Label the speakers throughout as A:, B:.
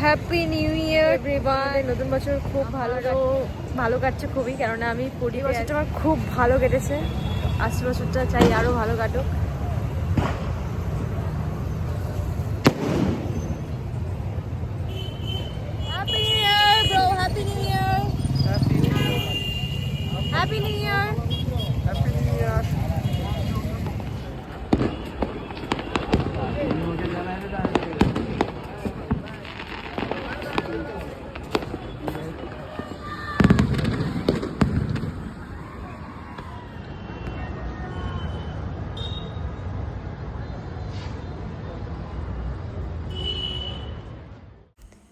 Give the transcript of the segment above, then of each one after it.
A: Happy new year everyone. নতুন বছর খুব ভালো কাটছে খুবই, কেননা আমি পুরী বছরটা আমার খুব ভালো কেটেছে। আসছে বছরটা চাই আরও ভালো কাটুক। Happy new year bro, happy new year, happy new year, happy new year.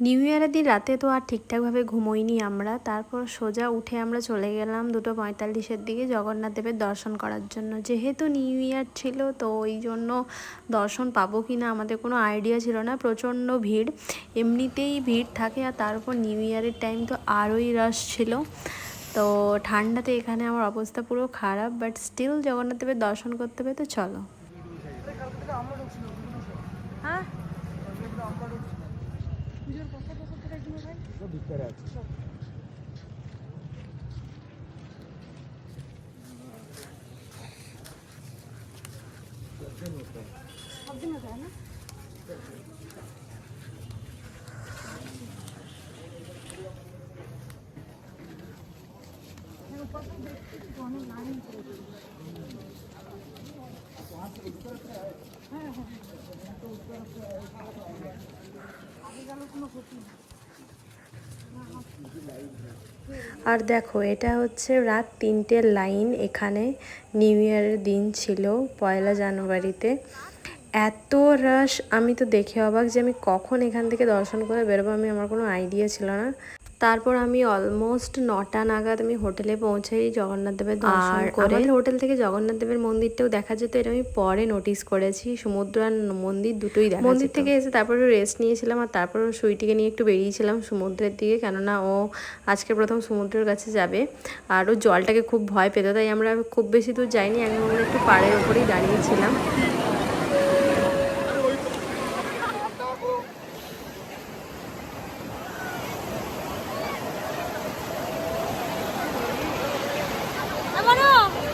B: New ইয়ারের দিন রাতে তো আর ঠিকঠাকভাবে ঘুমোইনি আমরা। তারপর সোজা উঠে আমরা চলে গেলাম 2:45-এর দিকে জগন্নাথ দেবের দর্শন করার জন্য। যেহেতু নিউ ইয়ার ছিল তো ওই জন্য দর্শন পাবো কি না আমাদের কোনো আইডিয়া ছিল না। প্রচণ্ড ভিড়, এমনিতেই ভিড় থাকে, আর তার উপর নিউ ইয়ারের টাইম তো আরোই রাশ ছিল। তো ঠান্ডাতে এখানে আমার অবস্থা পুরো খারাপ, বাট স্টিল জগন্নাথ দেবের দর্শন করতে হবে, তো চলো।
A: হ্যাঁ
C: ভিতরে আছে।
B: আর দেখো, এটা হচ্ছে রাত 3টের লাইন। এখানে নিউ ইয়ারের দিন ছিল 1 জানুয়ারিতে। এত রাশ, আমি তো দেখে অবাক যে আমি কখন এখান থেকে দর্শন করে বেরোবো, আমার কোনো আইডিয়া ছিল না। তারপর আমি অলমোস্ট 9টা নাগাদ আমি হোটেলে পৌঁছাই জগন্নাথ দেবের দর্শন করে। আমাদের হোটেল থেকে জগন্নাথ দেবের মন্দিরটাও দেখা যেত, এটা আমি পরে নোটিস করেছি। সমুদ্র আর মন্দির দুটোই দেখা যেত। মন্দির থেকে এসে তারপরে রেস্ট নিয়েছিলাম, আর তারপর সুইটিকে নিয়ে একটু বেরিয়েছিলাম সমুদ্রের দিকে, কেননা ও আজকে প্রথম সমুদ্রের কাছে যাবে। আর ও জলটাকে খুব ভয় পেত, তাই আমরা খুব বেশি দূর যাইনি, আমরা একটু পাড়ের ওপরেই দাঁড়িয়েছিলাম।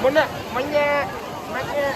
C: Mana? Banyak. Banyak.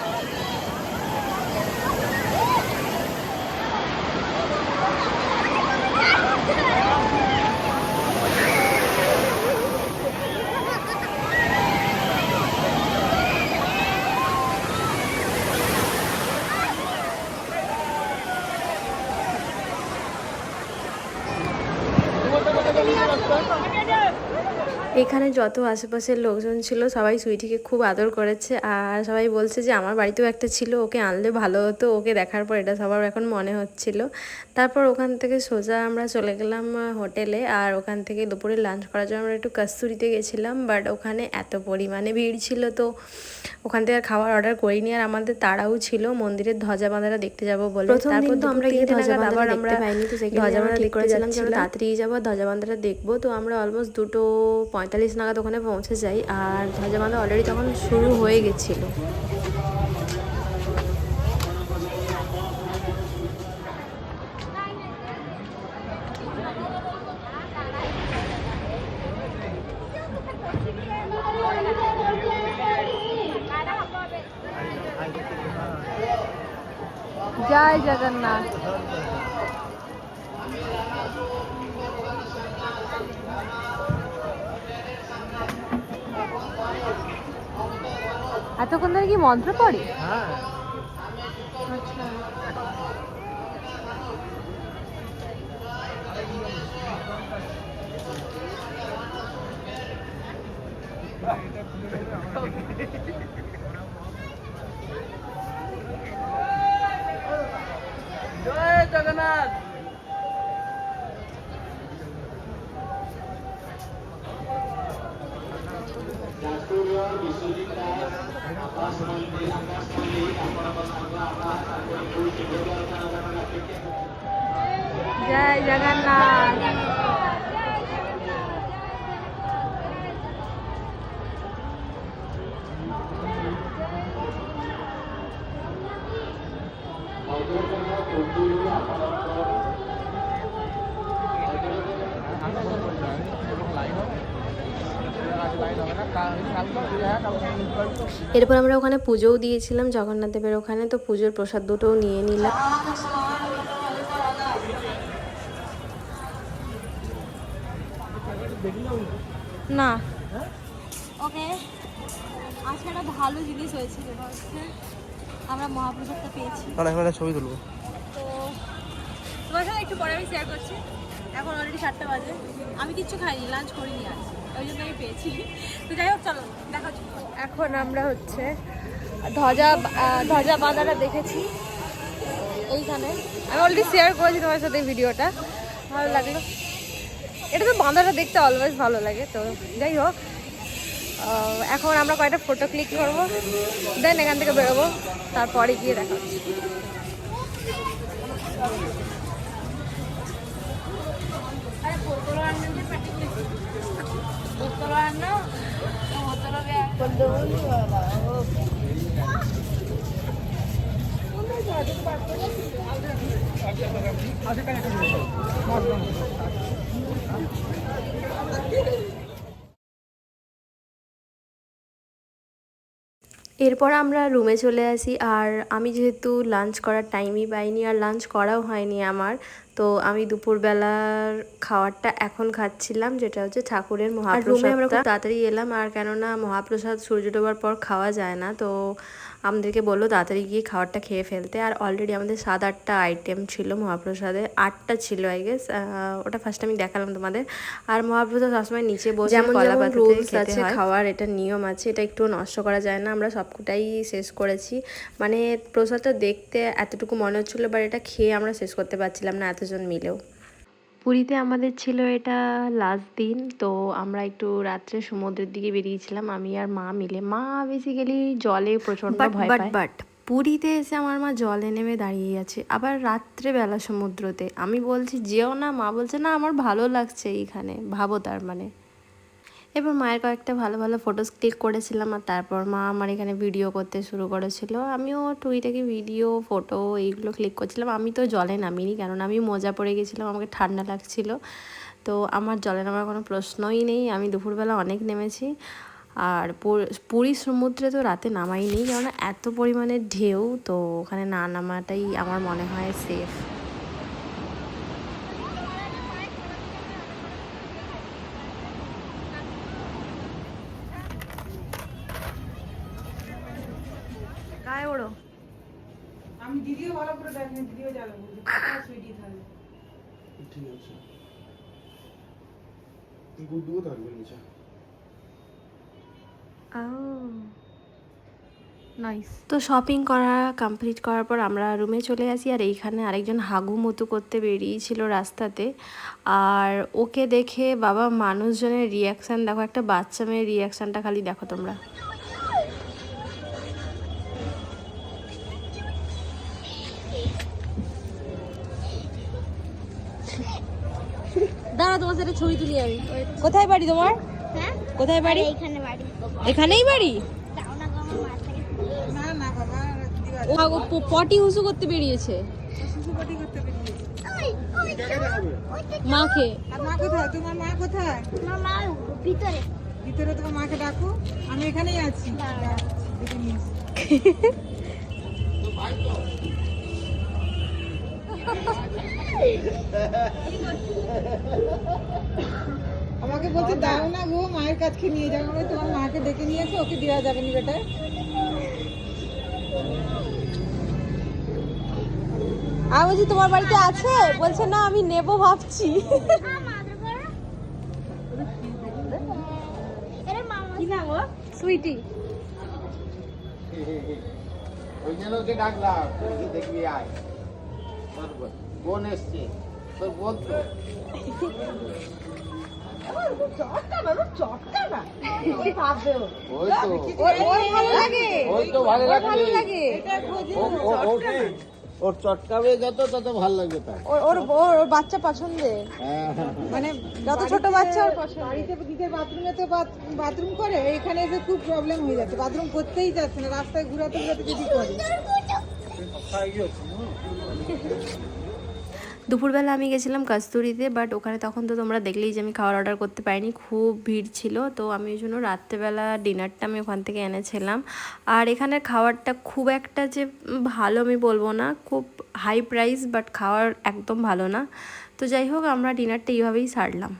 B: এখানে যত আশেপাশের লোকজন ছিল সবাই সুইটিকে খুব আদর করেছে, আর সবাই বলছে যে আমার বাড়িতেও একটা ছিল, ওকে আনলে ভালো হতো। ওকে দেখার পর এটা সবার এখন মনে হচ্ছিল। তারপর ওখান থেকে সোজা আমরা চলে গেলাম হোটেলে, আর ওখান থেকে দুপুরে লাঞ্চ করার জন্য আমরা একটু কস্তুরিতে গেছিলাম, বাট ওখানে এত পরিমাণে ভিড় ছিল তো ওখান থেকে আর খাবার অর্ডার করিনি। আর আমাদের তাড়াও ছিল মন্দিরের ধ্বজা বাঁধারা দেখতে যাবো বলে। তারপর তো আমরা গিয়ে ধ্বজা বাঁধারা দেখতে পাইনি, তো সেখানে ধ্বজা বাঁধা ঠিক করেছিলাম যে আমরা তাড়াতাড়ি যাবো, ধ্বজা বাঁধারা দেখবো। তো আমরা অলমোস্ট 2:45 নাগাদ ওখানে পৌঁছে যাই, আর ধ্বজা বাঁধা অলরেডি তখন শুরু হয়ে গেছিলো।
A: জয় জগন্নাথ। এতক্ষণ ধরে কি মন্ত্র পড়ে?
C: হ্যাঁ।
A: আচ্ছা।
C: জয় জগন্নাথ।
A: জয় জগন্নাথ।
B: এরপর আমরা ওখানে পুজোও দিয়েছিলাম জগন্নাথ দেবের ওখানে, তো পুজোর প্রসাদ দুটোও নিয়ে নিলাম।
A: না ওকে, আজকে একটা ভালো জিনিস হয়েছে, যেটা হচ্ছে আমরা মহাপ্রসাদটা পেয়েছি।
C: ছবি তুলবো।
A: তো তোমার সাথে একটু পরে আমি শেয়ার করছি। এখন অলরেডি 7টা বাজে, আমি কিচ্ছু খাইনি, লাঞ্চ করিনি আজ, ওই জন্য আমি পেয়েছি। তো যাই হোক, চলো দেখা হচ্ছে। এখন আমরা হচ্ছে ধ্বজা বাঁধাটা দেখেছি এইখানে, আমি অলরেডি শেয়ার করেছি তোমার সাথে ভিডিওটা, ভালো লাগলো। এটা তো বাঁধাটা দেখতে অলওয়েজ ভালো লাগে। তো যাই হোক, এখন আমরা কয়েকটা ফটো ক্লিক করবো, দেন এখান থেকে বেরোবো, তারপরে গিয়ে দেখা হচ্ছে।
B: এরপর আমরা রুমে চলে আসি, আর আমি যেহেতু লাঞ্চ করার টাইমই পাইনি আর লাঞ্চ করাও হয়নি আমার, তো আমি দুপুরবেলার খাবারটা এখন খাচ্ছিলাম, যেটা হচ্ছে ঠাকুরের মহাপ্রসাদ। রুমে আমরা খুব তাড়াতাড়ি এলাম, আর কেননা মহাপ্রসাদ সূর্য ডোবার পর খাওয়া যায় না, তো আমাদেরকে বললো তাড়াতাড়ি গিয়ে খাবারটা খেয়ে ফেলতে। আর অলরেডি আমাদের 7-8টা আইটেম ছিল মহাপ্রসাদে, 8টা ছিল আই গেস, ওটা ফার্স্ট আমি দেখালাম তোমাদের। আর মহাপ্রসাদ সবসময় নিচে বসে কলা পাতাতে খেতে হয়, খাওয়ার এটা নিয়ম আছে, এটা একটু নষ্ট করা যায় না। আমরা সবকটাই শেষ করেছি, মানে প্রসাদটা দেখতে এতটুকু মনে হচ্ছিলো, বাট এটা খেয়ে আমরা শেষ করতে পারছিলাম না এতজন মিলেও। পুরীতে আমাদের ছিল এটা লাস্ট দিন, তো আমরা একটু রাত্রে সমুদ্রের দিকে বেরিয়েছিলাম আমি আর মা মিলে। মা বেসিক্যালি জলে প্রচণ্ড ভয় পায়, বাট পুরীতে এসে আমার মা জলে নেমে দাঁড়িয়ে আছে, আবার রাত্রেবেলা সমুদ্রতে। আমি বলছি যেও না, মা বলছে না আমার ভালো লাগছে এইখানে, ভাবো তার মানে। এবার মায়ের কয়েকটা ভালো ভালো ফটোস ক্লিক করেছিলাম, আর তারপর মা আমার এখানে ভিডিও করতে শুরু করেছিল। আমিও টুইটাকে ভিডিও ফটো এইগুলো ক্লিক করছিলাম। আমি তো জলে নামিনি, কারণ আমি মোজা পরে গেছিলাম, আমাকে ঠান্ডা লাগছিল, তো আমার জলে নামার কোনো প্রশ্নই নেই। আমি দুপুরবেলা অনেক নেমেছি, আর পুরী সমুদ্রে তো রাতে নামাইনি, কারণ এত পরিমাণে ঢেউ, তো ওখানে না নামাটাই আমার মনে হয় সেফ।
A: গায়ে ওড়ো,
D: আমি দিদিও ভালো করে দেখেন, দিদিও জানো সুইটি থাকবে।
C: ঠিক আছে, গুড্ডুও থাকবে নিচে।
A: নাইস।
B: তো শপিং করা কমপ্লিট করার পর আমরা রুমে চলে আসি, আর এইখানে আরেকজন হাগু মুতু করতে বেরিয়েছিল রাস্তাতে, আর ওকে দেখে বাবা মানুষজনের রিয়াকশান দেখো, একটা বাচ্চা মেয়ের রিয়াকশানটা খালি দেখো তোমরা।
A: দাঁড়া, তোমার সাথে ছবি তুলি আমি। কোথায় বাড়ি তোমার?
E: হ্যাঁ,
A: কোথায় বাড়ি?
E: এইখানে বাড়ি।
A: এখানেই বাড়ি?
E: যাও না গো, আমার মা থেকে।
D: না না বাবা, দিদি
A: ও পটি হুসু করতে বেরিয়েছে
D: সুসুপটি করতে বেরিয়েছে।
A: মাকে।
D: আর মা কোথায়? তোমার মা কোথায়?
E: আমার মা ভিতরে।
D: ভিতরে তোমার মাকে ডাকো, আমি এখানেই আছি। দেখে নিয়ে এসো। আমাকে বলছে দাও না গো, মায়ের কাছে নিয়ে যাবো। আমি তোমার মাকে ডেকে নিয়ে এসো, ওকে দেওয়া যাবে না বেটা।
A: আমি বলছি তোমার বাড়িতে আছে, বলছে না আমি নেব ভাবছি। কি নাম ও? সুইটি।
C: ওই জন্য ওকে ডাকলাম, দেখবি আয়। বোন এসছে, তোর বোন তো। ওই তো ভালো লাগে। ওর চটকাবে যত তত ভালো লাগবে তার।
A: ওর বাচ্চা পছন্দের, মানে যত ছোট বাচ্চা ওর পছন্দ।
D: বাড়িতে দিদির বাথরুমে তো বাথরুম করে, এখানে এসে খুব প্রবলেম হয়ে যাচ্ছে, বাথরুম করতেই যাচ্ছে না, রাস্তায় ঘুরাতে ঘুরাতে যদি করে।
B: দুপুরবেলা আমি গেছিলাম কস্তুরিতে, বাট ওখানে তখন তো তোমরা দেখলেই যে আমি খাবার অর্ডার করতে পারিনি, খুব ভিড় ছিল। তো আমি ওই জন্য রাত্রেবেলা ডিনারটা আমি ওখান থেকে এনেছিলাম। আর এখানের খাবারটা খুব একটা যে ভালো আমি বলবো না, খুব হাই প্রাইস, বাট খাওয়ার একদম ভালো না। তো যাই হোক, আমরা ডিনারটা এইভাবেই সারলাম।